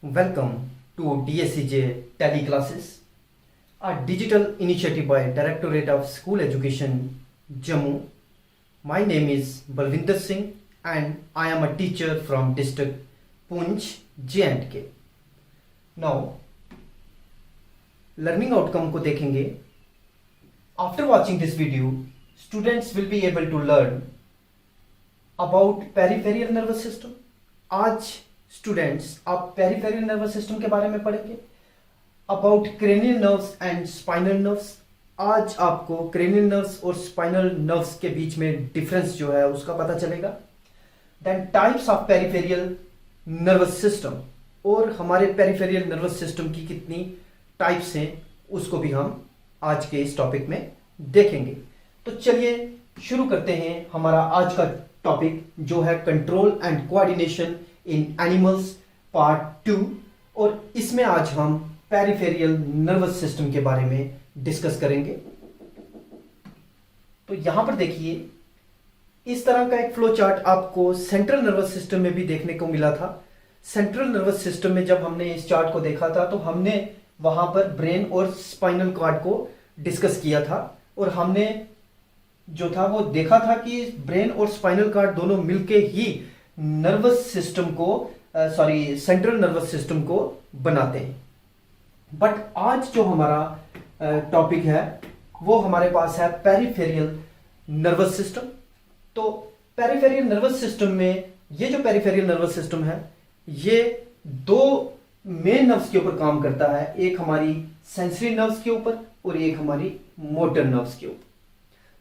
Welcome to DSCJ Tele Classes, a digital initiative by Directorate of School Education, Jammu. My name is Balvinder Singh and I am a teacher from district Poonch, J&K. Now, learning outcome को देखेंगे. After watching this video, students will be able to learn about peripheral nervous system. आज students आप peripheral nervous system के बारे में पढ़ेंगे. About cranial nerves and spinal nerves. आज आपको क्रेनियल नर्व्स और स्पाइनल नर्व्स के बीच में डिफरेंस जो है उसका पता चलेगा. Then types of peripheral nervous system, और हमारे पेरिफेरल नर्वस सिस्टम की कितनी टाइप्स हैं उसको भी हम आज के इस टॉपिक में देखेंगे. तो चलिए शुरू करते हैं हमारा आज का टॉपिक जो है control and coordination in animals part 2. और इसमें आज हम पेरिफेरल नर्वस सिस्टम के बारे में डिस्कस करेंगे. तो यहां पर देखिए, इस तरह का एक फ्लो चार्ट आपको सेंट्रल नर्वस सिस्टम में भी देखने को मिला था. सेंट्रल नर्वस सिस्टम में जब हमने इस चार्ट को देखा था तो हमने वहां पर ब्रेन और स्पाइनल कॉर्ड को डिस्कस किया था, और हमने जो था वो देखा था कि ब्रेन और स्पाइनल कॉर्ड दोनों मिलके ही नर्वस सिस्टम को सेंट्रल नर्वस सिस्टम को बनाते हैं. बट आज जो हमारा टॉपिक है वो हमारे पास है पेरिफेरल नर्वस सिस्टम. तो पेरिफेरल नर्वस सिस्टम में ये जो पेरिफेरल नर्वस सिस्टम है ये दो मेन नर्व्स के ऊपर काम करता है. एक हमारी सेंसरी नर्व्स के ऊपर और एक हमारी मोटर नर्व्स के ऊपर.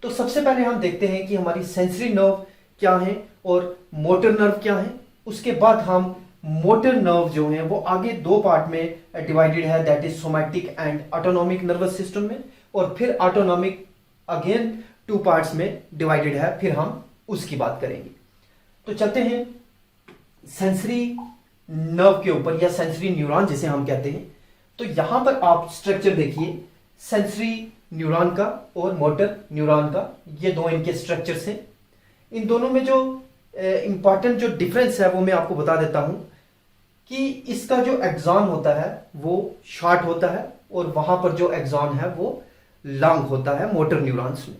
तो सबसे पहले हम देखते हैं कि हमारी सेंसरी नर्व क्या है और मोटर नर्व क्या है. उसके बाद हम मोटर नर्व जो है वो आगे दो पार्ट में डिवाइडेड है, that is somatic and autonomic nervous system में, और फिर ऑटोनॉमिक अगेन टू पार्ट्स में डिवाइडेड है, फिर हम उसकी बात करेंगे. तो चलते हैं सेंसरी नर्व के ऊपर, या सेंसरी न्यूरॉन जिसे हम कहते हैं. तो यहां पर आप स्ट्रक्चर देखिए, सेंसरी न्यूरॉन का और मोटर न्यूरॉन का, ये दो इनके स्ट्रक्चर्स हैं. इन दोनों में जो इंपॉर्टेंट जो डिफरेंस है वो मैं आपको बता देता हूं कि इसका जो एक्सॉन होता है वो शॉर्ट होता है और वहां पर जो एक्सॉन है वो लॉन्ग होता है मोटर न्यूरॉन्स में.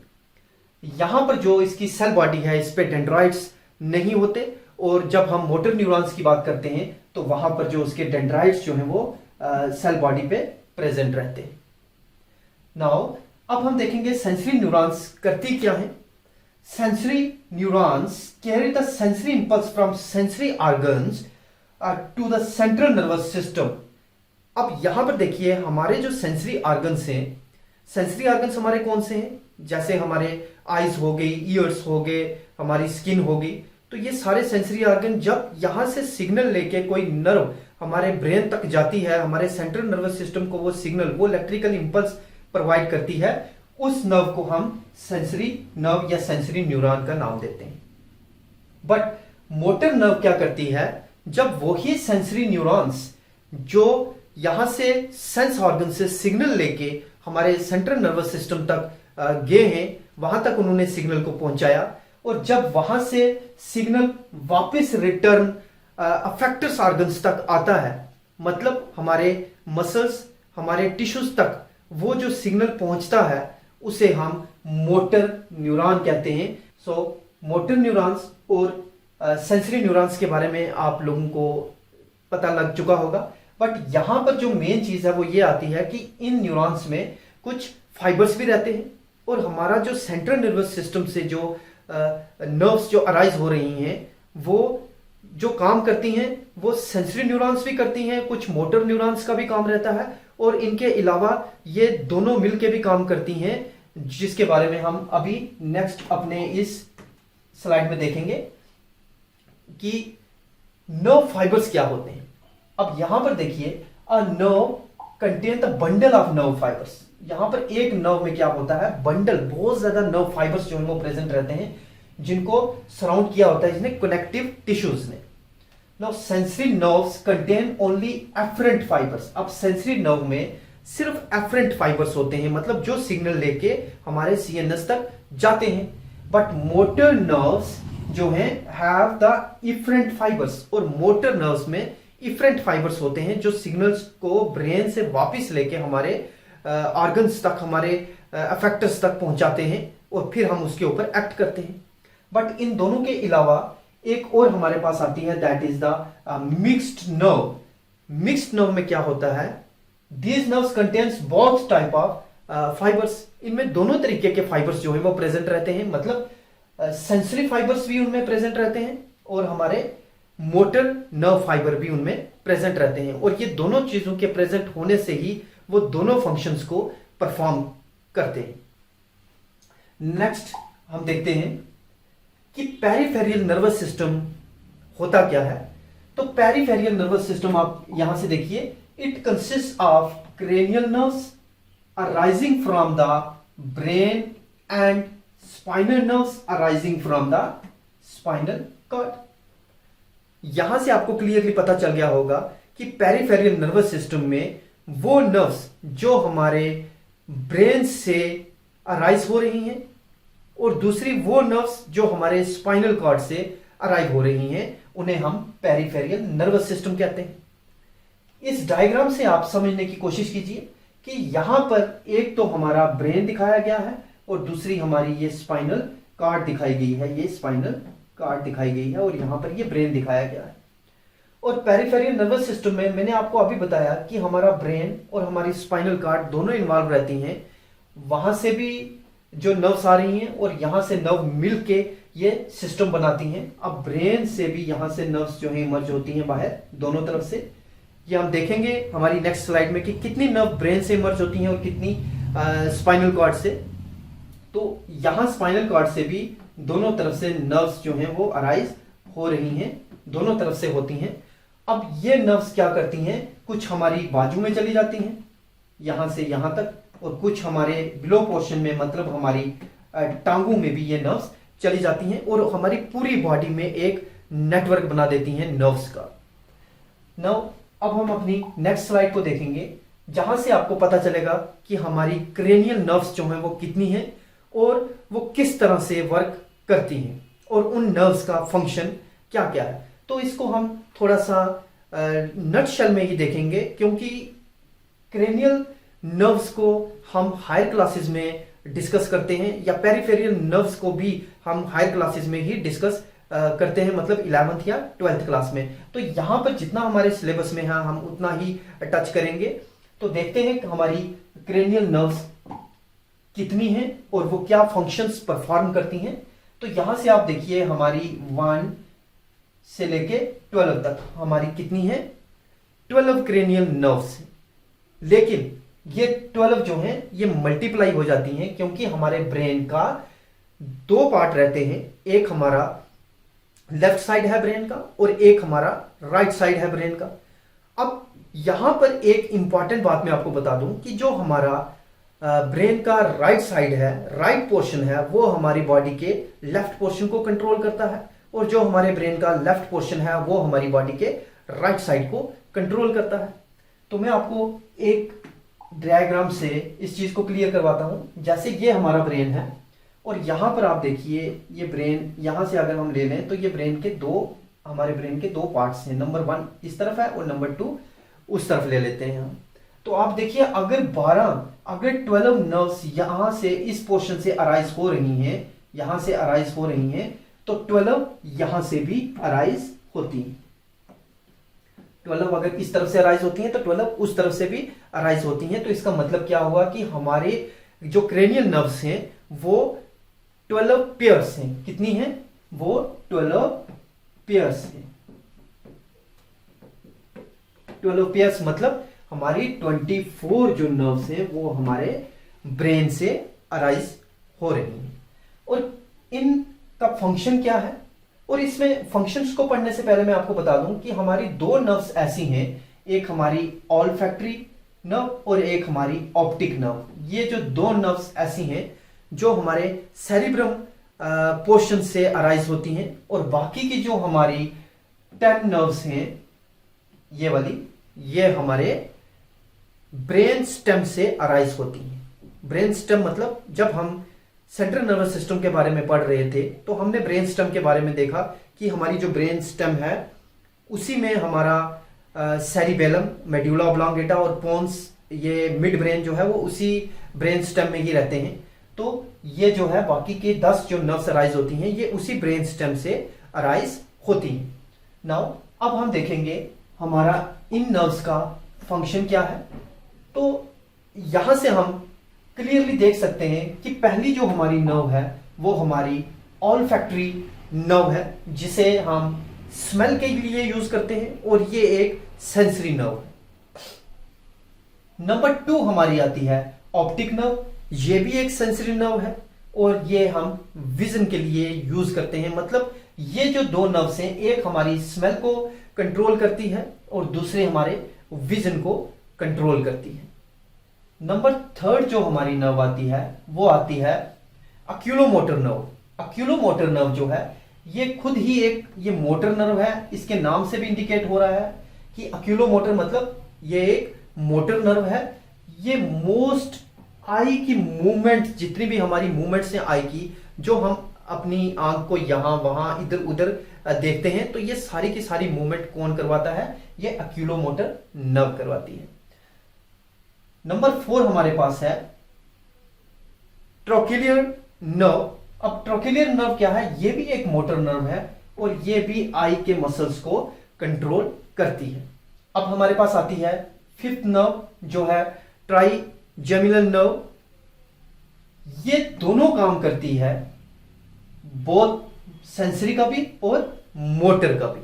यहां पर जो इसकी सेल बॉडी है इस पे डेंड्राइट्स नहीं होते, और जब हम मोटर न्यूरॉन्स की बात करते हैं तो वहां पर जो उसके डेंड्राइट्स जो है वो सेल बॉडी पे प्रेजेंट रहते हैं. नाउ अब हम देखेंगे सेंसरी न्यूरॉन्स करती क्या है. Sensory neurons carry the sensory impulse from sensory organs to the central nervous system. अब यहां पर देखिए हमारे जो सेंसरी ऑर्गन्स हैं, सेंसरी ऑर्गन्स हमारे कौन से हैं, जैसे हमारे आईज हो गई, ईयर्स हो गए, हमारी स्किन हो गई. तो ये सारे सेंसरी ऑर्गन जब यहां से सिग्नल लेके कोई नर्व हमारे ब्रेन तक जाती है, हमारे सेंट्रल नर्वस सिस्टम को वो सिग्नल, वो इलेक्ट्रिकल इंपल्स प्रोवाइड करती है, उस नर्व को हम सेंसरी नर्व या सेंसरी न्यूरॉन का नाम देते हैं. बट मोटर नर्व क्या करती है, जब वही सेंसरी न्यूरॉन्स जो यहां से सेंस ऑर्गन से सिग्नल लेके हमारे सेंट्रल नर्वस सिस्टम तक गए हैं, वहां तक उन्होंने सिग्नल को पहुंचाया, और जब वहां से सिग्नल वापस रिटर्न अफेक्टर्स ऑर्गन्स तक आता है, मतलब हमारे मसल्स, हमारे टिश्यूज तक वो जो सिग्नल पहुंचता है उसे हम मोटर न्यूरॉन कहते हैं. सो मोटर न्यूरॉन्स और सेंसरी न्यूरॉन्स के बारे में आप लोगों को पता लग चुका होगा. बट यहां पर जो मेन चीज है वो ये आती है कि इन न्यूरॉन्स में कुछ फाइबर्स भी रहते हैं, और हमारा जो सेंट्रल नर्वस सिस्टम से जो नर्व्स जो अराइज हो रही हैं वो जो काम करती हैं वो सेंसरी न्यूरॉन्स भी करती हैं, कुछ मोटर न्यूरॉन्स का भी काम रहता है, और इनके अलावा ये दोनों मिलके भी काम करती हैं, जिसके बारे में हम अभी नेक्स्ट अपने इस स्लाइड में देखेंगे कि नर्व फाइबर्स क्या होते हैं. अब यहां पर देखिए, a nerve contain the bundle of nerve fibres. यहां पर एक नर्व में क्या होता है, बंडल, बहुत ज्यादा नर्व फाइबर्स जो है वो प्रेजेंट रहते हैं, जिनको सराउंड किया होता है जिसने कनेक्टिव टिश्यूज ने. Now sensory nerves contain only afferent fibres. अब सेंसरी नर्व में सिर्फ एफरेंट फाइबर्स होते हैं, मतलब जो सिग्नल लेके हमारे सीएनएस तक जाते हैं. बट मोटर नर्व्स जो हैं हैव द इफरेंट फाइबर्स, और मोटर नर्व्स में इफरेंट फाइबर्स होते हैं जो सिग्नल्स को ब्रेन से वापस लेके हमारे ऑर्गन्स तक, हमारे अफेक्टर्स तक पहुंचाते हैं और फिर हम उसके ऊपर एक्ट करते हैं। बट इन दोनों के अलावा एक और हमारे पास आती है, that is the mixed nerve. Mixed nerve में क्या होता है, these nerves contains both type of fibres. इनमें दोनों तरीके के फाइबर्स जो है वो प्रेजेंट रहते हैं, मतलब सेंसरी फाइबर्स भी उनमें प्रेजेंट रहते हैं और हमारे मोटर नर्व फाइबर भी उनमें प्रेजेंट रहते हैं। और ये दोनों चीजों के प्रेजेंट होने से ही वो दोनों फंक्शंस को परफॉर्म करते हैं। नेक्स्ट हम देखते हैं कि पेरिफेरल नर्वस सिस्टम होता क्या है। तो पेरिफेरल नर्वस सिस्टम आप यहां से देखिए, it consist of cranial nerves arising from the brain and spinal nerves arising from the spinal cord. यहां से आपको क्लियरली पता चल गया होगा कि पेरिफेरल नर्वस सिस्टम में वो नर्व्स जो हमारे ब्रेन से अराइज हो रही हैं और दूसरी वो नर्व्स जो हमारे स्पाइनल कॉर्ड से अराइव हो रही हैं, उन्हें हम पेरिफेरल नर्वस सिस्टम कहते हैं। इस डायग्राम से आप समझने की कोशिश कीजिए कि यहां पर एक तो हमारा ब्रेन दिखाया गया है और दूसरी हमारी ये स्पाइनल कॉर्ड दिखाई गई है, ये स्पाइनल कॉर्ड दिखाई गई है और यहां पर ये ब्रेन दिखाया गया है। और पेरिफेरल नर्वस सिस्टम में मैंने आपको अभी बताया कि हमारा ब्रेन और हमारी स्पाइनल कॉर्ड दोनों इन्वॉल्व रहती हैं। वहां से भी जो नर्व्स आ रही हैं और यहां से नर्व मिलके ये सिस्टम बनाती हैं। अब ब्रेन से भी यहां से नर्व्स जो है इमर्ज होती हैं बाहर दोनों तरफ से। ये हम देखेंगे हमारी नेक्स्ट स्लाइड में कि कितनी नर्व ब्रेन से इमर्ज होती हैं और कितनी स्पाइनल कॉर्ड से। तो यहां स्पाइनल कॉर्ड से भी दोनों तरफ से नर्व्स जो हैं वो अराइज हो रही हैं, दोनों तरफ से होती हैं। अब ये नर्व्स क्या करती हैं, कुछ हमारी बाजू में चली जाती हैं यहां से यहां तक, और कुछ हमारे बिलो पोर्शन में, मतलब हमारी टांगों में भी ये नर्व्स चली जाती हैं और हमारी पूरी बॉडी में एक नेटवर्क बना देती हैं नर्व्स का। नाउ अब हम अपनी नेक्स्ट स्लाइड को देखेंगे जहां से आपको पता चलेगा कि हमारी क्रेनियल नर्व्स जो हैं वो कितनी हैं और वो किस तरह से वर्क करती हैं और उन नर्व्स का फंक्शन क्या क्या है। तो इसको हम थोड़ा सा नटशेल में ही देखेंगे, क्योंकि क्रेनियल नर्व्स को हम हायर क्लासेस में डिस्कस करते हैं या पेरिफेरल नर्व्स को भी हम हायर क्लासेस में ही डिस्कस करते हैं, मतलब 11th या 12th क्लास में। तो यहां पर जितना हमारे सिलेबस में है हम उतना ही टच करेंगे। तो देखते हैं कि हमारी क्रेनियल नर्व्स कितनी हैं और वो क्या फंक्शंस परफॉर्म करती हैं। तो यहां से आप देखिए हमारी 1 से लेके 12 तक हमारी कितनी है, 12 क्रेनियल नर्व्स। लेकिन ये 12 जो हैं ये मल्टीप्लाई हो जाती हैं, क्योंकि हमारे ब्रेन का 2 पार्ट रहते हैं, एक हमारा लेफ्ट साइड है ब्रेन का और एक हमारा राइट साइड है ब्रेन का। अब यहां पर एक इंपॉर्टेंट बात मैं आपको बता दूं कि जो हमारा ब्रेन का राइट साइड है, राइट पोर्शन है, वो हमारी बॉडी के लेफ्ट पोर्शन को कंट्रोल करता है, और जो हमारे ब्रेन का लेफ्ट पोर्शन है वो हमारी बॉडी के राइट साइड को कंट्रोल करता है। तो मैं आपको एक डायग्राम से इस चीज को क्लियर करवाता हूं। जैसे ये हमारा ब्रेन है और यहां पर आप देखिए ये ब्रेन, यहां से अगर हम ले लें तो ये ब्रेन के हमारे ब्रेन के 2 पार्ट्स हैं, नंबर 1 इस तरफ है और नंबर 2 उस तरफ ले लेते हैं हम। तो आप देखिए अगर 12 नर्व्स यहां से इस पोर्शन से अराइज हो रही हैं, यहां से अराइज हो रही हैं, तो 12 यहां से भी अराइज होती हैं। 12 अगर इस तरफ से अराइज होती हैं तो 12 उस तरफ से भी अराइज होती हैं। तो इसका मतलब क्या हुआ कि हमारे जो क्रेनियल नर्व्स हैं वो 12 पेयर्स हैं। कितनी हैं वो? 12 पेयर्स हैं। 12 पेयर्स मतलब हमारी 24 जो नर्व्स हैं वो हमारे ब्रेन से अराइज हो रही हैं। और इनका फंक्शन क्या है, और इसमें फंक्शंस को पढ़ने से पहले मैं आपको बता दूं कि हमारी 2 नर्व्स ऐसी हैं, एक हमारी ऑल्फैक्टरी नर्व और एक हमारी ऑप्टिक नर्व। ये जो 2 नर्व्स ऐसी हैं जो हमारे सेरिब्रम पोर्शन से अराइज होती हैं, और बाकी की जो हमारी 10 नर्व्स हैं ये वाली, ये हमारे ब्रेन स्टेम से अराइज होती हैं। ब्रेन स्टेम मतलब जब हम सेंट्रल नर्वस सिस्टम के बारे में पढ़ रहे थे तो हमने ब्रेन स्टेम के बारे में देखा कि हमारी जो ब्रेन स्टेम है उसी में हमारा सेरिबेलम, मेड्यूला ऑब्लोंगेटा और पोन्स, ये मिड ब्रेन जो है वो उसी ब्रेन स्टेम में ही रहते हैं। तो ये जो है बाकी के 10 जो नर्व्स अराइज होती हैं ये उसी ब्रेन स्टेम से अराइज होती हैं। नाउ अब हम देखेंगे हमारा इन नर्व्स का फंक्शन क्या है। तो यहां से हम क्लियरली देख सकते हैं कि पहली जो हमारी नर्व है वो हमारी ऑल्फैक्टरी नर्व है, जिसे हम स्मेल के लिए यूज करते हैं, और ये एक सेंसरी नर्व है। नंबर 2 हमारी आती है ऑप्टिक नर्व। ये भी एक सेंसरी नर्व है और ये हम विजन के लिए यूज करते हैं। मतलब ये जो 2 नर्व्स हैं, एक हमारी स्मेल को कंट्रोल करती है और दूसरे हमारे विजन को कंट्रोल करती है। नंबर 3 जो हमारी नर्व आती है वो आती है अक्यूलोमोटर नर्व। अक्यूलोमोटर नर्व जो है ये खुद ही एक ये मोटर नर्व है, इसके नाम से भी इंडिकेट हो रहा है कि अक्यूलोमोटर मतलब ये एक मोटर नर्व है। ये मोस्ट आई की मूवमेंट, जितनी भी हमारी मूवमेंट्स हैं आई की, जो हम अपनी आंख को यहां वहां इधर उधर देखते हैं, तो ये सारी की सारी मूवमेंट कौन करवाता है? ये अक्यूलोमोटर नर्व करवाती है। नंबर 4 हमारे पास है ट्रोकिलियर नर्व। अब ट्रोकिलियर नर्व क्या है? ये भी एक मोटर नर्व है और ये भी आई के मसल्स को कंट्रोल करती है। अब हमारे पास आती है 5th नर्व जो है ट्राइजेमिनल नर्व। ये दोनों काम करती है, बोथ सेंसरी का भी और मोटर का भी,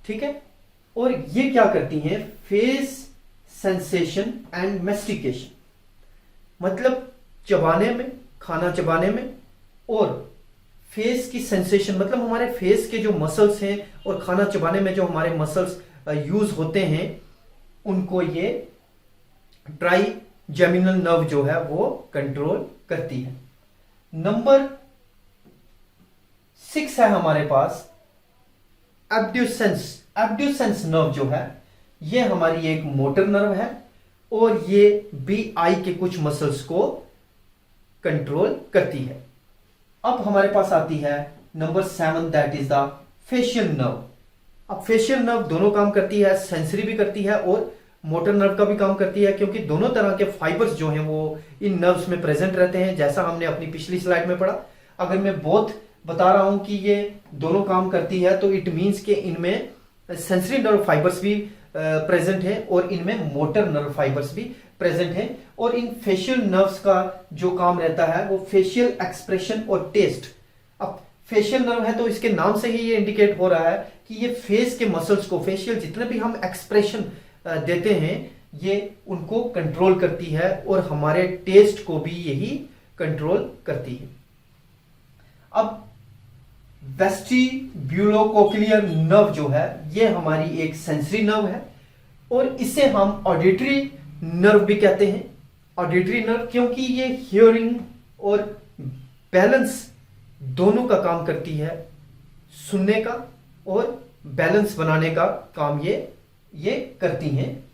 ठीक है। और ये क्या करती हैं? फेस सेंसेशन एंड मेस्टिकेशन, मतलब चबाने में, खाना चबाने में, और फेस की सेंसेशन मतलब हमारे फेस के जो मसल्स हैं और खाना चबाने में जो हमारे मसल्स यूज होते हैं, उनको ये ट्राइजेमिनल नर्व जो है वो कंट्रोल करती है। नंबर 6 है हमारे पास एब्ड्यूसेंस। एब्ड्यूसेंस नर्व जो है ये हमारी एक मोटर नर्व है और ये भी आई के कुछ मसल्स को कंट्रोल करती है। अब हमारे पास आती है number 7, that is the facial nerve. अब फेशियल नर्व दोनों काम करती है, सेंसरी भी करती है और मोटर नर्व का भी काम करती है, क्योंकि दोनों तरह के फाइबर्स जो हैं वो इन नर्व्स में प्रेजेंट रहते हैं, जैसा हमने अपनी पिछली स्लाइड में पढ़ा। अगर मैं बोथ बता रहा हूं कि ये दोनों काम करती है, तो इट मींस कि इनमें सेंसरी नर्व फाइबर्स भी प्रेजेंट है और इनमें मोटर नर्व फाइबर्स भी प्रेजेंट है। और इन फेशियल नर्व्स का जो काम रहता है वो फेशियल एक्सप्रेशन और टेस्ट। अब फेशियल नर्व है तो इसके नाम से ही ये इंडिकेट हो रहा है कि ये फेस के मसल्स को, फेशियल जितने भी हम एक्सप्रेशन देते हैं, ये उनको कंट्रोल करती है और हमारे टेस्ट को भी यही कंट्रोल करती है। अब वेस्टिब्यूलोकोक्लियर नर्व जो है ये हमारी एक सेंसरी नर्व है और इसे हम ऑडिटरी नर्व भी कहते हैं। ऑडिटरी नर्व क्योंकि ये हियरिंग और बैलेंस दोनों का काम करती है, सुनने का और बैलेंस बनाने का काम ये करती हैं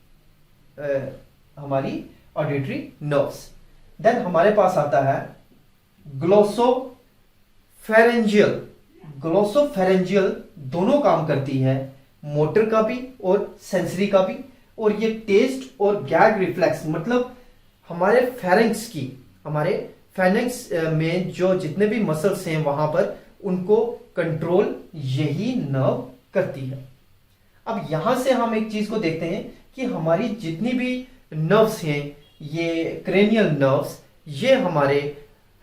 हमारी ऑडिटरी नर्व्स। देन हमारे पास आता है ग्लोसोफेरेंजियल। ग्लोसोफेरेंजियल दोनों काम करती है, मोटर का भी और सेंसरी का भी, और ये टेस्ट और गैग रिफ्लेक्स मतलब हमारे फेरेंक्स की, हमारे फेरेंक्स में जो जितने भी मसल्स हैं वहां पर उनको कंट्रोल यही नर्व करती है। अब यहां से हम एक चीज को देखते हैं कि हमारी जितनी भी नर्व्स हैं, ये क्रेनियल नर्व्स, ये हमारे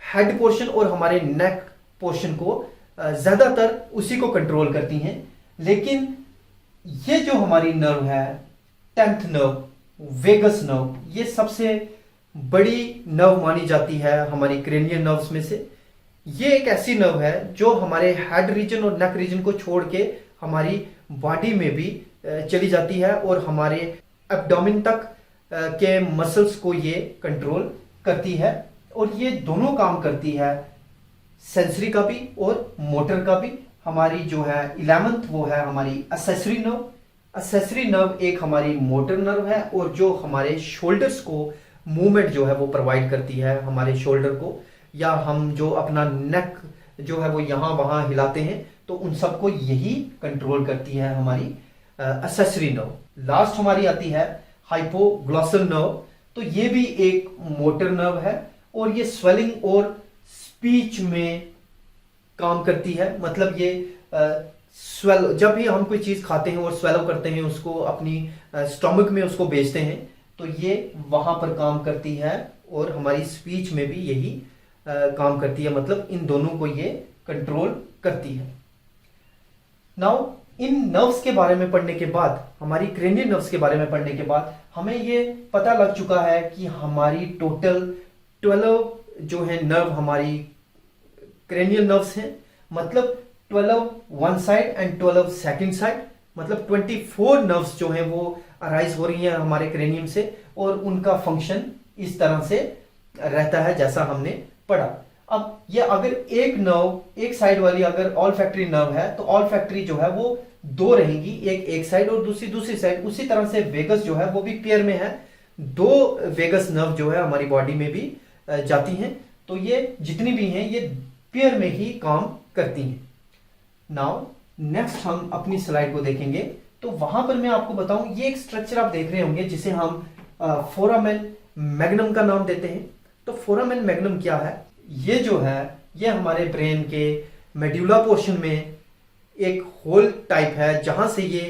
हेड पोर्शन और हमारे नेक पोर्शन को ज्यादातर उसी को कंट्रोल करती हैं। लेकिन ये जो हमारी नर्व है 10th नर्व, वेगस नर्व, ये सबसे बड़ी नर्व मानी जाती है हमारी क्रेनियल नर्व्स में से। ये एक ऐसी नर्व है जो हमारे हेड रीजन और नेक रीजन को छोड़ के हमारी बॉडी में भी चली जाती है और हमारे एब्डोमेन तक के मसल्स को ये कंट्रोल करती है। और ये दोनों काम करती है, सेंसरी का भी और मोटर का भी। हमारी जो है 11th वो है हमारी एक्सेसरी नर्व। एक्सेसरी नर्व एक हमारी मोटर नर्व है और जो हमारे शोल्डर्स को मूवमेंट जो है वो प्रोवाइड करती है, हमारे शोल्डर को, या हम जो अपना नेक जो है वो यहां वहां हिलाते हैं तो उन सबको यही कंट्रोल करती है हमारी एक्सेसरी नर्व। लास्ट हमारी आती है हाइपोग्लॉसल नर्व। तो ये भी एक मोटर नर्व है और ये स्वेलिंग और स्पीच में काम करती है। मतलब ये स्वेल, जब भी हम कोई चीज खाते हैं और स्वेलो करते हैं उसको अपनी स्टोमक में उसको भेजते हैं, तो ये वहां पर काम करती है और हमारी स्पीच में भी यही काम करती है। मतलब इन दोनों को ये कंट्रोल करती है। नाउ इन नर्व्स के बारे में पढ़ने के बाद, हमारी क्रेनियल नर्व्स के बारे में पढ़ने के बाद हमें ये पता लग चुका है कि हमारी टोटल 12 जो है नर्व हमारी क्रेनियल नर्व्स हैं। मतलब 12 one side and 12 second side, मतलब 24 नर्व्स जो हैं वो अराइज हो रही हैं हमारे क्रेनियम से, और उनका फंक्शन इस तरह से रहता है जैसा हमने पढ़ा। अब ये अगर एक नर्व, एक साइड वाली अगर ऑल फैक्ट्री नर्व है तो ऑल फैक्ट्री जो है वो दो रहेंगी, एक साइड और दूसरी साइड। उसी तरह से वेगस जो है वो भी पेयर में है, दो वेगस नर्व जो है हमारी बॉडी में भी जाती हैं। तो ये जितनी भी हैं ये पेयर में ही काम करती हैं। नाउ नेक्स्ट हम अपनी स्लाइड को देखेंगे तो वहां पर मैं आपको बताऊं, ये एक स्ट्रक्चर आप देख रहे होंगे जिसे हम फोरामेन मैग्नम का नाम देते हैं। तो फोरामेन मैग्नम क्या है? ये जो है ये हमारे ब्रेन के मेड्यूला पोर्शन में एक होल टाइप है जहां से ये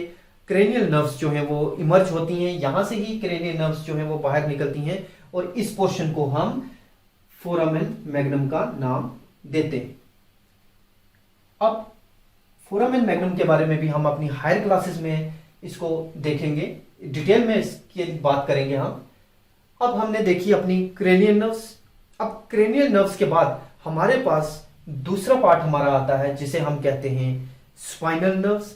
क्रेनियल नर्व्स जो हैं वो इमर्ज होती हैं। यहां से ही क्रेनियल नर्व्स जो हैं वो बाहर निकलती हैं और इस पोर्शन को हम फोरामेन मैग्नम का नाम देते हैं। अब फोरामेन मैग्नम के बारे में भी हम अपनी हायर क्लासेस में इसको देखेंगे, डिटेल में इसकी बात करेंगे हम। अब हमने देखी अपनी क्रेनियल नर्व्स। अब क्रेनियल नर्व्स के बाद हमारे पास दूसरा पार्ट हमारा आता है जिसे हम कहते हैं स्पाइनल नर्व्स।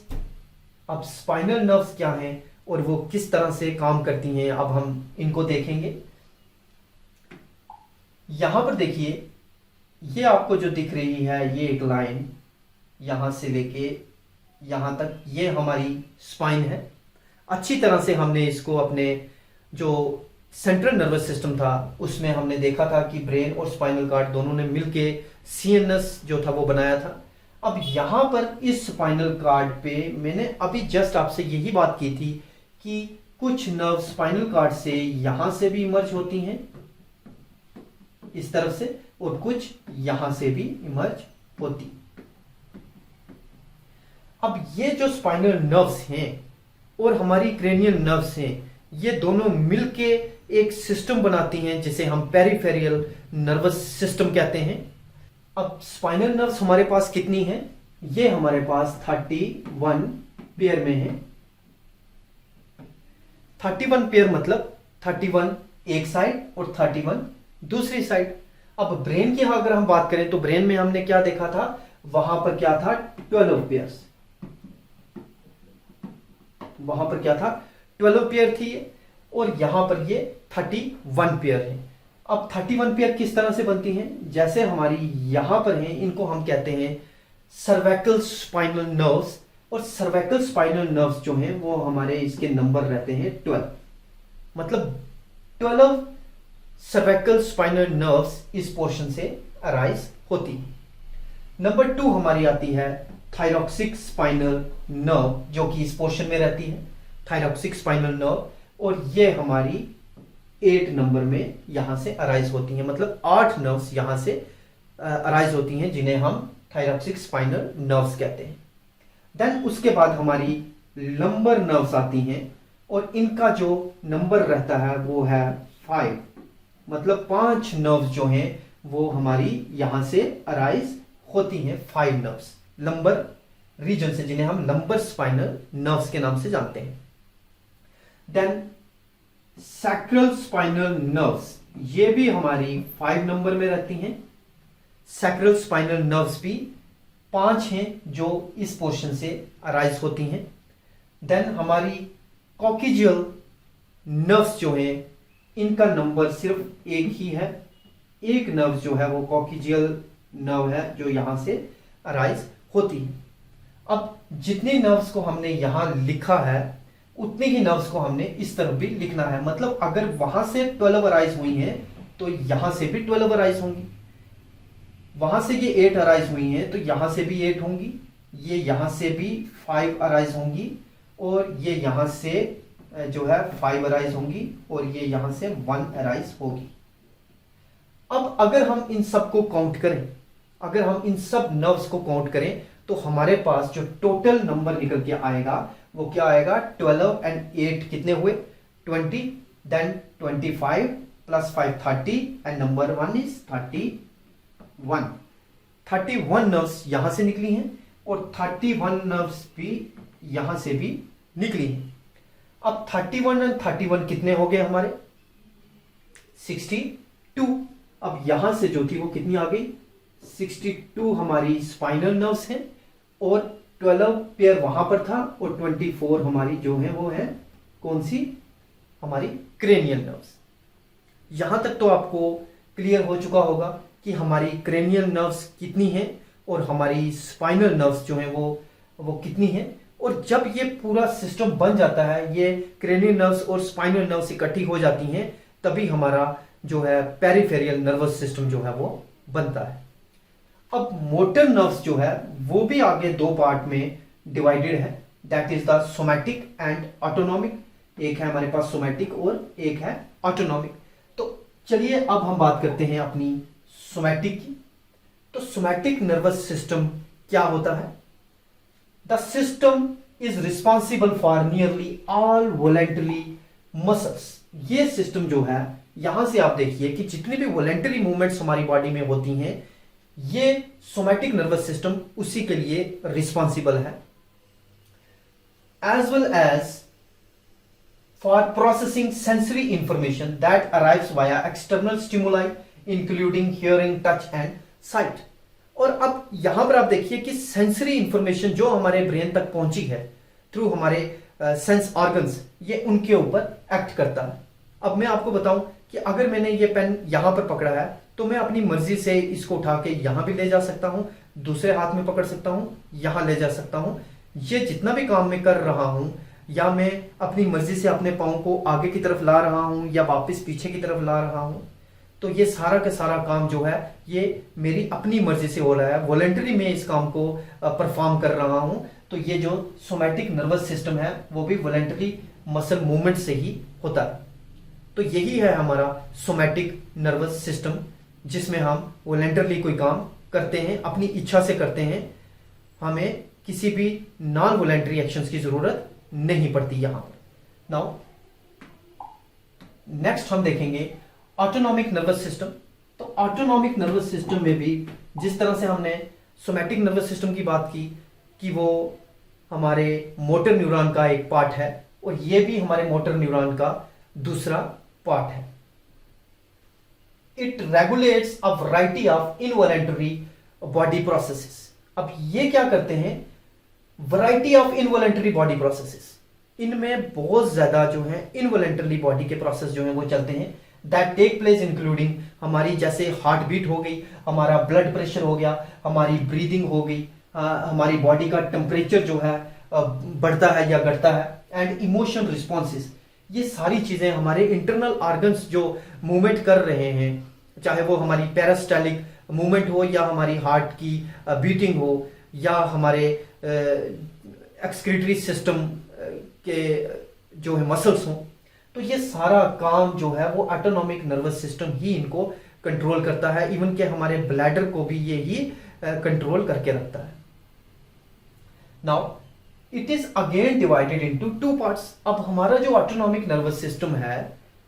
अब स्पाइनल नर्व्स क्या हैं और वो किस तरह से काम करती हैं, अब हम इनको देखेंगे। यहां पर देखिए, ये आपको जो दिख रही है ये एक लाइन यहां से लेके यहां तक, ये हमारी स्पाइन है। अच्छी तरह से हमने इसको अपने जो सेंट्रल नर्वस सिस्टम था उसमें हमने देखा था कि ब्रेन और स्पाइनल कार्ड दोनों ने मिलके सीएनएस जो था वो बनाया था। अब यहां पर इस स्पाइनल कार्ड पे मैंने अभी जस्ट आपसे यही बात की थी कि कुछ नर्व स्पाइनल कार्ड से यहां से भी इमर्ज होती हैं इस तरफ से, और कुछ यहां से भी इमर्ज होती। अब ये जो स्पाइनल नर्व्स हैं और हमारी क्रेनियल नर्व्स हैं, ये दोनों मिलके एक सिस्टम बनाती हैं जिसे हम पेरिफेरियल नर्वस सिस्टम कहते हैं। अब स्पाइनल नर्व्स हमारे पास कितनी हैं? ये हमारे पास 31 पेयर में है। 31 पेयर मतलब 31 एक साइड और 31 दूसरी साइड। अब ब्रेन की अगर हम बात करें तो ब्रेन में हमने क्या देखा था, वहां पर क्या था 12 पेयर्स, वहां पर क्या था 12 पेयर थी ये, और यहां पर ये 31 पेयर है। अब 31 पेयर किस तरह से बनती हैं? जैसे हमारी यहां पर हैं, इनको हम कहते हैं सर्वाइकल स्पाइनल नर्व्स, और सर्वाइकल स्पाइनल नर्व्स जो हैं वो हमारे इसके नंबर रहते हैं 12। मतलब 12 सर्वाइकल स्पाइनल नर्व्स इस पोर्शन से अराइज होती है। नंबर 2 हमारी आती है थायरॉक्सिक स्पाइनल नर्व, जो कि इस पोर्शन में रहती है, थायरॉक्सिक स्पाइनल नर्व, और ये हमारी 8 नंबर में यहां से अराइज होती हैं। मतलब 8 नर्व्स यहां से अराइज होती हैं जिन्हें हम थायरॉक्सिक स्पाइनल नर्व्स कहते हैं। देन उसके बाद हमारी लंबर नर्व्स आती हैं और इनका जो नंबर रहता है वो है 5। मतलब 5 नर्व्स जो हैं वो हमारी यहां से अराइज होती हैं, 5 नर्व्स लंबर रीजन से, जिन्हें हम लंबर स्पाइनल नर्व्स के नाम से जानते हैं। देन सैक्रल स्पाइनल नर्व्स, ये भी हमारी 5 नंबर में रहती हैं। सैक्रल स्पाइनल नर्व्स भी 5 हैं जो इस पोर्शन से अराइज होती हैं। देन हमारी कॉकिजियल नर्व्स जो हैं इनका नंबर सिर्फ एक ही है, एक नर्व जो है वो कॉकिजियल नर्व है जो यहां से अराइज होती है। अब जितने नर्व्स को हमने यहां लिखा है उतने ही नर्व्स को हमने इस तरफ भी लिखना है। मतलब अगर वहां से 12 अराइज हुई हैं तो यहां से भी 12 अराइज होंगी, वहां से ये 8 अराइज हुई हैं तो यहां से भी 8 होंगी, ये यहां से भी 5 अराइज होंगी, और ये यहां से जो है 5 अराइज होंगी और ये यहां से 1 अराइज होगी। अब अगर हम इन सब को काउंट करें, अगर हम इन सब नर्व्स को काउंट करें तो हमारे पास जो टोटल नंबर निकल के आएगा वो क्या आएगा, 12 and 8 कितने हुए, 20, then 25 plus 5 30 and number 1 is 31। 31 nerves यहां से निकली हैं और 31 नर्व्स भी यहां से भी निकली हैं। अब 31 और 31 कितने हो गए हमारे, 62। अब यहां से जो थी वो कितनी आ गई, 62 हमारी स्पाइनल नर्व्स हैं और 12 पेयर वहां पर था और 24 हमारी जो है वो है कौन सी, हमारी क्रेनियल नर्व्स। यहां तक तो आपको क्लियर हो चुका होगा कि हमारी क्रेनियल नर्व्स कितनी हैं और हमारी स्पाइनल नर्व्स जो हैं वो कितनी हैं। और जब ये पूरा सिस्टम बन जाता है, ये क्रेनियल नर्व्स और स्पाइनल नर्व्स इकट्ठी हो जाती हैं, तभी हमारा जो है पेरिफेरियल नर्वस सिस्टम जो है वो बनता है। अब मोटर नर्व्स जो है वो भी आगे दो पार्ट में डिवाइडेड है, that is the somatic and autonomic. एक है हमारे पास सोमैटिक और एक है ऑटोनॉमिक। तो चलिए अब हम बात करते हैं अपनी सोमैटिक की। तो सोमैटिक नर्वस सिस्टम क्या होता है, the system is responsible for nearly all voluntary muscles. ये सिस्टम जो है, यहां से आप देखिए कि जितनी भी वॉलेंटरी मूवमेंट्स हमारी बॉडी में होती हैं, ये सोमैटिक नर्वस सिस्टम उसी के लिए रिस्पॉन्सिबल है, as well as for processing sensory information that arrives via external stimuli including hearing, touch and sight. और अब यहां पर आप देखिए कि सेंसरी इंफॉर्मेशन जो हमारे ब्रेन तक पहुंची है थ्रू हमारे सेंस ऑर्गन्स, ये उनके ऊपर एक्ट करता है। अब मैं आपको बताऊं कि अगर मैंने ये पेन यहां पर पकड़ा है तो मैं अपनी मर्जी से इसको उठा के यहां भी ले जा सकता हूं, दूसरे हाथ में पकड़ सकता हूं, यहां ले जा सकता हूं। ये जितना भी काम मैं कर रहा हूं, या मैं अपनी मर्जी से अपने पांव को आगे की तरफ ला रहा हूं या वापस पीछे की तरफ ला रहा हूं, तो ये सारा का सारा काम जो है ये मेरी अपनी मर्जी से हो रहा है, वॉलेंटरी में इस काम को परफॉर्म कर रहा हूं। तो ये जो सोमैटिक नर्वस सिस्टम है वो भी वॉलेंटरी मसल मूवमेंट से ही होता है। तो यही है हमारा सोमैटिक नर्वस सिस्टम, जिसमें हम वॉलेंटरली कोई काम करते हैं, अपनी इच्छा से करते हैं, हमें किसी भी नॉन वॉलेंटरी एक्शंस की जरूरत नहीं पड़ती यहां पर। नाउ नेक्स्ट हम देखेंगे ऑटोनॉमिक नर्वस सिस्टम। तो ऑटोनॉमिक नर्वस सिस्टम में भी जिस तरह से हमने सोमैटिक नर्वस सिस्टम की बात की कि वो हमारे मोटर न्यूरॉन का एक पार्ट है और ये भी हमारे मोटर न्यूरॉन का दूसरा पार्ट है। It regulates a variety of involuntary body processes. अब ये क्या करते हैं, variety of involuntary body processes, इनमें बहुत ज्यादा जो है इनवॉलेंटरी बॉडी के प्रोसेस जो है वो चलते हैं, दैट टेक प्लेस इंक्लूडिंग हमारी जैसे हार्ट बीट हो गई, हमारा ब्लड प्रेशर हो गया, हमारी ब्रीदिंग हो गई, हमारी बॉडी का टेम्परेचर जो है बढ़ता है या घटता है, एंड इमोशन रिस्पॉन्सेस। ये सारी चीजें हमारे इंटरनल ऑर्गन्स जो मूवमेंट कर रहे हैं, चाहे वो हमारी पेरिस्टालिक मूवमेंट हो या हमारी हार्ट की बीटिंग हो या हमारे एक्सक्रीटरी सिस्टम के जो है मसल्स हों, तो ये सारा काम जो है वो ऑटोनॉमिक नर्वस सिस्टम ही इनको कंट्रोल करता है। इवन के हमारे ब्लैडर को भी ये ही कंट्रोल करके रखता है। Now it is again divided into two parts. अब हमारा जो ऑटोनॉमिक नर्वस सिस्टम है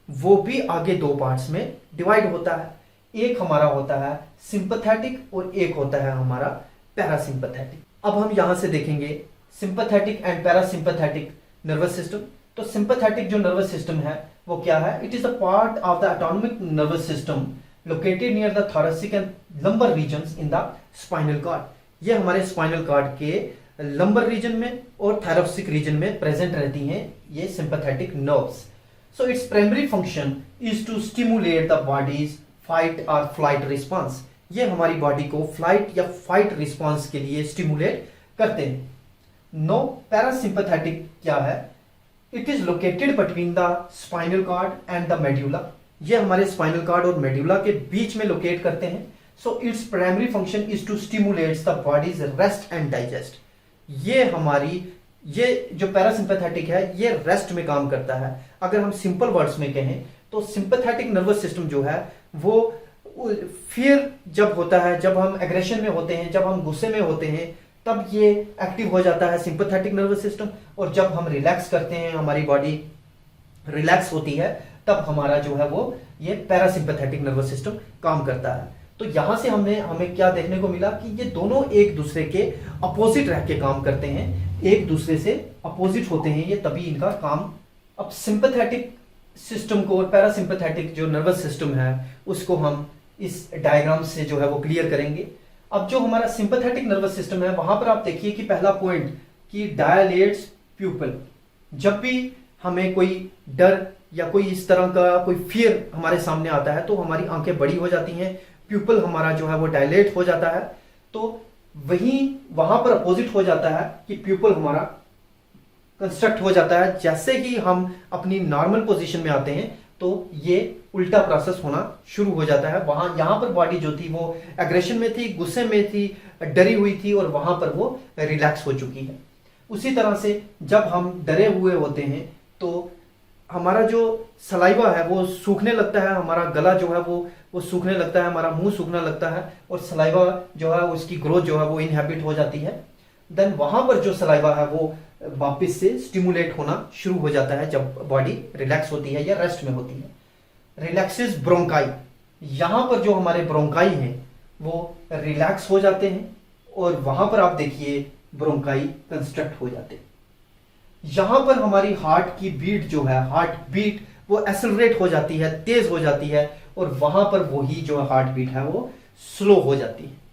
वो भी आगे दो पार्ट्स में डिवाइड होता है। एक हमारा होता है सिंपैथेटिक और एक होता है हमारा पैरासिम्पैथेटिक। अब हम यहां से देखेंगे sympathetic and parasympathetic nervous system. तो सिंपैथेटिक जो नर्वस सिस्टम है वो क्या है, it is a part of the autonomic nervous system located near the thoracic and lumbar regions in the spinal cord. ये हमारे स्पाइनल कॉर्ड के लंबर रीजन में और थोरेसिक रीजन में प्रेजेंट रहती हैं ये sympathetic nerves. So its primary function is to stimulate the body's fight और फ्लाइट रिस्पॉन्स। ये हमारी बॉडी को फ्लाइट या फाइट रिस्पॉन्स के लिए स्टिमुलेट करते हैं। नो पैरासिम्पैथेटिक क्या है, it is located between the spinal cord and the medulla. ये हमारे स्पाइनल कॉर्ड और मेड्यूला के बीच में लोकेट करते हैं। So its primary function is to stimulate the body's rest and digest. ये हमारी ये जो पैरासिम्पैथेटिक है ये रेस्ट में काम करता है। अगर हम सिंपल वर्ड्स में कहें तो सिंपैथेटिक नर्वस सिस्टम जो है वो फियर जब होता है, जब हम एग्रेशन में होते हैं, जब हम गुस्से में होते हैं, तब ये एक्टिव हो जाता है सिंपैथेटिक नर्वस सिस्टम। और जब हम रिलैक्स करते हैं, हमारी बॉडी रिलैक्स होती है, तब हमारा जो है वो ये पैरासिम्पैथेटिक नर्वस सिस्टम काम करता है। तो यहां से हमें क्या देखने को मिला कि ये दोनों एक दूसरे के अपोजिट रह के काम करते हैं, एक दूसरे से अपोजिट होते हैं ये, तभी इनका काम। अब सिंपैथेटिक सिस्टम को और पैरासिम्पैथेटिक जो नर्वस सिस्टम है उसको हम इस डायग्राम से जो है वो क्लियर करेंगे। अब जो हमारा सिंपैथेटिक नर्वस सिस्टम है वहां पर आप देखिए कि पहला पॉइंट कि डायलेट्स प्यूपिल। जब भी हमें कोई डर या कोई इस तरह का कोई फियर हमारे सामने आता है तो हमारी आंखें बड़ी हो जाती हैं, प्यूपिल हमारा जो है वो डायलेट हो जाता है। तो वहां पर अपोजिट हो जाता है कि प्यूपिल हमारा कंस्ट्रक्ट हो जाता है। जैसे ही हम अपनी नॉर्मल पोजीशन में आते हैं तो ये उल्टा प्रोसेस होना शुरू हो जाता है। यहां पर बॉडी जो थी वो एग्रेशन में थी, गुस्से में थी, डरी हुई थी, और वहां पर वो रिलैक्स हो चुकी है। उसी तरह से जब हम डरे हुए होते हैं तो हमारा जो सलाइवा है वो सूखने लगता है, हमारा गला जो है वो सूखने लगता है, हमारा मुंह सूखने लगता है, और सलाइवा जो है उसकी ग्रोथ जो है वो इनहेबिट हो जाती है। देन वहां पर जो सलाइवा है वो वापस से स्टिमुलेट होना शुरू हो जाता है जब बॉडी रिलैक्स होती है या रेस्ट में होती है। रिलैक्सेस ब्रोंकाई, यहां पर जो हमारे ब्रोंकाई हैं वो रिलैक्स हो जाते हैं, और वहां पर आप देखिए ब्रोंकाई कंस्ट्रक्ट हो जाते हैं। यहां पर हमारी हार्ट की बीट जो है, हार्ट बीट वो एक्सेलरेट हो जाती है, तेज हो जाती है, और वहां पर वही जो हार्ट बीट है वो स्लो हो जाती है।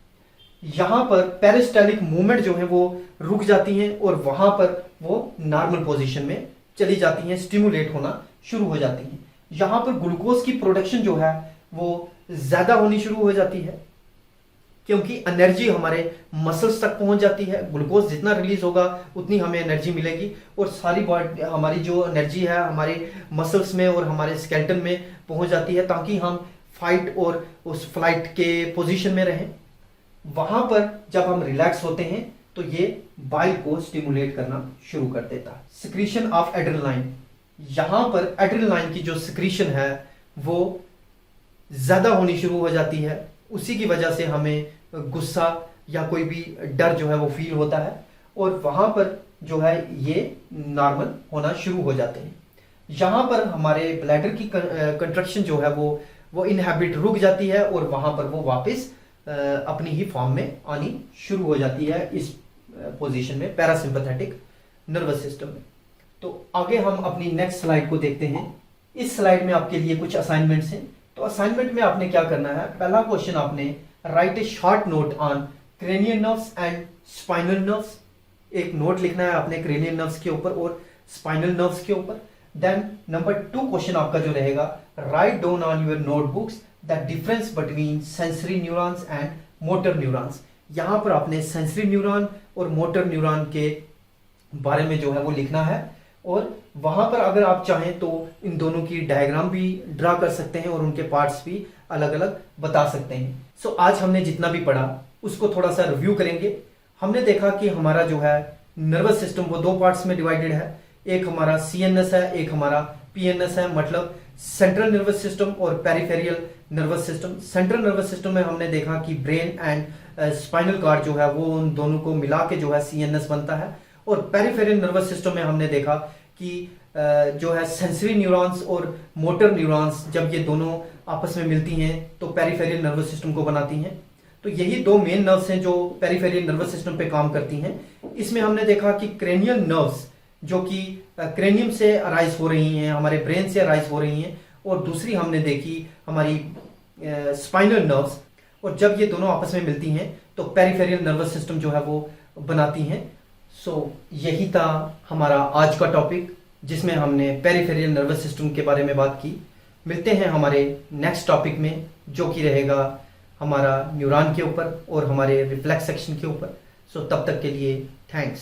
यहां पर पेरिस्टालिक मूवमेंट जो है वो रुक जाती हैं, और वहां पर वो नॉर्मल पोजीशन में चली जाती हैं, स्टिमुलेट होना शुरू हो जाती हैं। यहां पर ग्लूकोज की प्रोडक्शन जो है वो ज्यादा होनी शुरू हो जाती है, क्योंकि एनर्जी हमारे मसल्स तक पहुंच जाती है। ग्लूकोज जितना रिलीज होगा उतनी हमें एनर्जी मिलेगी, और सारी बॉडी हमारी जो एनर्जी है हमारे मसल्स में और हमारे स्केलेटन में पहुंच जाती है, ताकि हम फाइट और उस फ्लाइट के पोजीशन में रहें। वहां पर जब हम रिलैक्स होते हैं तो ये बाइल को स्टिमुलेट करना शुरू कर देता है। सिक्रीशन ऑफ एड्रेनालाइन, यहां पर एड्रेनालाइन की जो सिक्रीशन है वो ज्यादा होनी शुरू हो जाती है। उसी की वजह से हमें गुस्सा या कोई भी डर जो है वो फील होता है, और वहां पर जो है ये नॉर्मल होना शुरू हो जाते हैं। यहां पर हमारे ब्लैडर की कंट्रक्शन जो है वो इनहेबिट रुक जाती है, और वहां पर वो वापस अपनी ही फॉर्म में आनी शुरू हो जाती है इस पोजीशन में, पैरासिम्पैथेटिक नर्वस सिस्टम में। तो आगे हम अपनी नेक्स्ट स्लाइड को देखते हैं। इस स्लाइड में आपके लिए कुछ असाइनमेंट्स हैं। तो असाइनमेंट में आपने क्या करना है, पहला क्वेश्चन आपने right A short note on cranial nerves and spinal nerves. एक नोट लिखना है आपने क्रेनियल नर्व्स के ऊपर और स्पाइनल नर्व्स के ऊपर। देन नंबर 2 क्वेश्चन आपका जो रहेगा, write down on your notebooks the difference between sensory neurons and motor neurons. यहां पर आपने सेंसरी न्यूरॉन और मोटर न्यूरॉन के बारे में जो है वो लिखना है, और वहां पर अगर आप चाहें तो इन दोनों की डायग्राम भी ड्रा कर सकते हैं और उनके पार्ट्स भी अलग अलग बता सकते हैं। सो आज हमने जितना भी पढ़ा उसको थोड़ा सा रिव्यू करेंगे। हमने देखा कि हमारा जो है नर्वस सिस्टम वो 2 पार्ट्स में डिवाइडेड है, एक हमारा सीएनएस है, एक हमारा पीएनएस है, मतलब सेंट्रल नर्वस सिस्टम और peripheral nervous system. Central nervous system में हमने देखा कि ब्रेन एंड स्पाइनल कॉर्ड जो है वो उन दोनों को मिला के जो है सीएनएस बनता है, और पेरिफेरल नर्वस सिस्टम में हमने देखा कि जो है सेंसरी न्यूरॉन्स और मोटर न्यूरॉन्स जब ये दोनों आपस में मिलती हैं तो पेरिफेरल नर्वस सिस्टम को बनाती हैं। तो यही 2 मेन नर्व्स हैं जो पेरिफेरल नर्वस सिस्टम पे काम करती हैं। इसमें हमने देखा कि क्रेनियल नर्व्स जो कि क्रेनियम से अराइज हो रही हैं, हमारे ब्रेन से अराइज हो रही हैं, और दूसरी हमने देखी हमारी स्पाइनल नर्व्स, और जब ये दोनों आपस में मिलती हैं तो पेरिफेरल नर्वस सिस्टम जो है वो बनाती हैं। सो यही था हमारा आज का टॉपिक, जिसमें हमने पेरिफेरल नर्वस सिस्टम के बारे में बात की। मिलते हैं हमारे नेक्स्ट टॉपिक में, जो कि रहेगा हमारा न्यूरॉन के ऊपर और हमारे रिफ्लेक्स सेक्शन के ऊपर। सो तब तक के लिए थैंक्स।